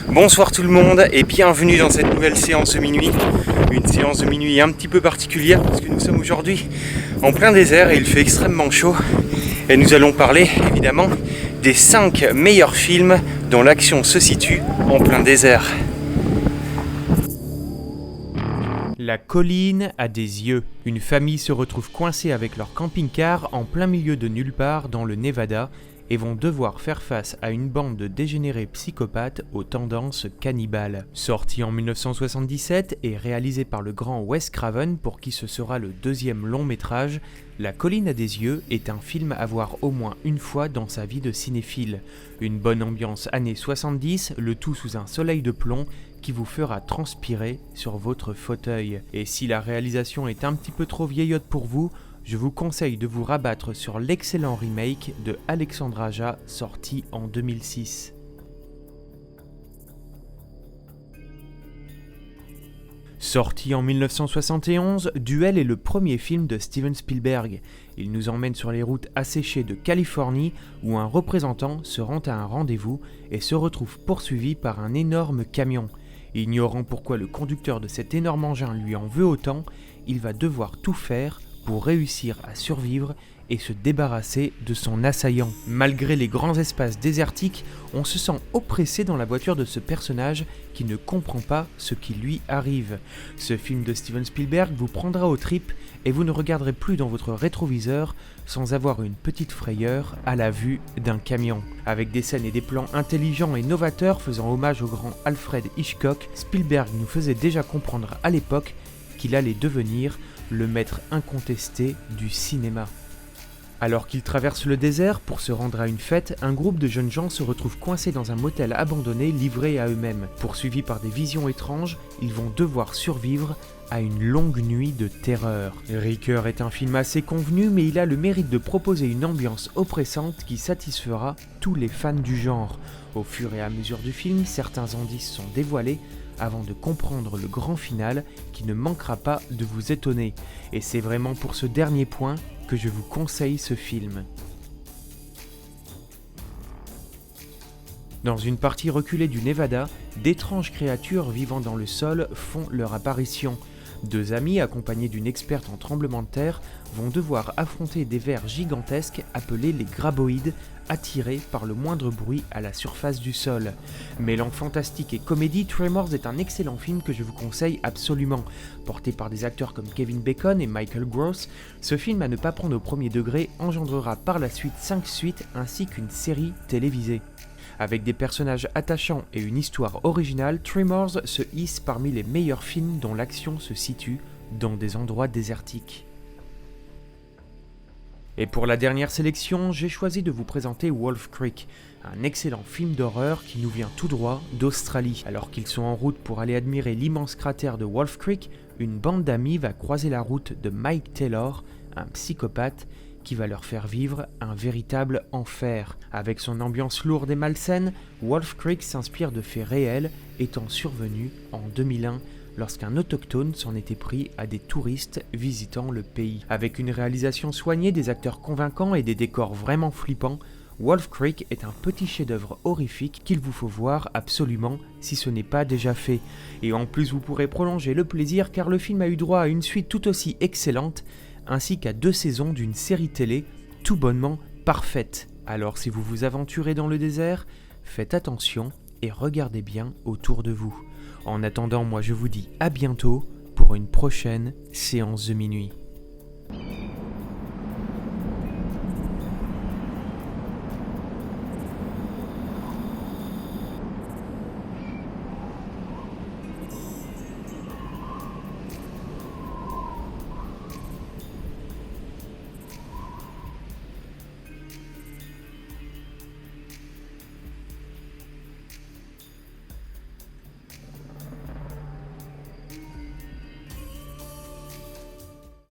Bonsoir tout le monde et bienvenue dans cette nouvelle séance de minuit. Une séance de minuit un petit peu particulière parce que nous sommes aujourd'hui en plein désert et il fait extrêmement chaud. Et nous allons parler évidemment des 5 meilleurs films dont l'action se situe en plein désert. La colline a des yeux. Une famille se retrouve coincée avec leur camping-car en plein milieu de nulle part dans le Nevada et vont devoir faire face à une bande de dégénérés psychopathes aux tendances cannibales. Sorti en 1977 et réalisé par le grand Wes Craven pour qui ce sera le deuxième long métrage, La colline a des yeux est un film à voir au moins une fois dans sa vie de cinéphile. Une bonne ambiance années 70, le tout sous un soleil de plomb qui vous fera transpirer sur votre fauteuil. Et si la réalisation est un petit peu trop vieillotte pour vous, je vous conseille de vous rabattre sur l'excellent remake de Alexandre Aja sorti en 2006. Sorti en 1971, Duel est le premier film de Steven Spielberg. Il nous emmène sur les routes asséchées de Californie où un représentant se rend à un rendez-vous et se retrouve poursuivi par un énorme camion. Ignorant pourquoi le conducteur de cet énorme engin lui en veut autant, il va devoir tout faire pour réussir à survivre et se débarrasser de son assaillant. Malgré les grands espaces désertiques, on se sent oppressé dans la voiture de ce personnage qui ne comprend pas ce qui lui arrive. Ce film de Steven Spielberg vous prendra aux tripes et vous ne regarderez plus dans votre rétroviseur sans avoir une petite frayeur à la vue d'un camion. Avec des scènes et des plans intelligents et novateurs faisant hommage au grand Alfred Hitchcock, Spielberg nous faisait déjà comprendre à l'époque qu'il allait devenir le maître incontesté du cinéma. Alors qu'ils traversent le désert pour se rendre à une fête, un groupe de jeunes gens se retrouve coincés dans un motel abandonné livré à eux-mêmes. Poursuivis par des visions étranges, ils vont devoir survivre à une longue nuit de terreur. Ricoeur est un film assez convenu, mais il a le mérite de proposer une ambiance oppressante qui satisfera tous les fans du genre. Au fur et à mesure du film, certains indices sont dévoilés avant de comprendre le grand final qui ne manquera pas de vous étonner. Et c'est vraiment pour ce dernier point que je vous conseille ce film. Dans une partie reculée du Nevada, d'étranges créatures vivant dans le sol font leur apparition. Deux amis, accompagnés d'une experte en tremblement de terre, vont devoir affronter des vers gigantesques appelés les graboïdes, attirés par le moindre bruit à la surface du sol. Mêlant fantastique et comédie, Tremors est un excellent film que je vous conseille absolument. Porté par des acteurs comme Kevin Bacon et Michael Gross, ce film à ne pas prendre au premier degré engendrera par la suite 5 suites ainsi qu'une série télévisée. Avec des personnages attachants et une histoire originale, Tremors se hisse parmi les meilleurs films dont l'action se situe dans des endroits désertiques. Et pour la dernière sélection, j'ai choisi de vous présenter Wolf Creek, un excellent film d'horreur qui nous vient tout droit d'Australie. Alors qu'ils sont en route pour aller admirer l'immense cratère de Wolf Creek, une bande d'amis va croiser la route de Mike Taylor, un psychopathe, qui va leur faire vivre un véritable enfer. Avec son ambiance lourde et malsaine, Wolf Creek s'inspire de faits réels étant survenus en 2001 lorsqu'un autochtone s'en était pris à des touristes visitant le pays. Avec une réalisation soignée, des acteurs convaincants et des décors vraiment flippants, Wolf Creek est un petit chef-d'œuvre horrifique qu'il vous faut voir absolument si ce n'est pas déjà fait. Et en plus vous pourrez prolonger le plaisir car le film a eu droit à une suite tout aussi excellente ainsi qu'à 2 saisons d'une série télé tout bonnement parfaite. Alors si vous vous aventurez dans le désert, faites attention et regardez bien autour de vous. En attendant, moi je vous dis à bientôt pour une prochaine séance de minuit.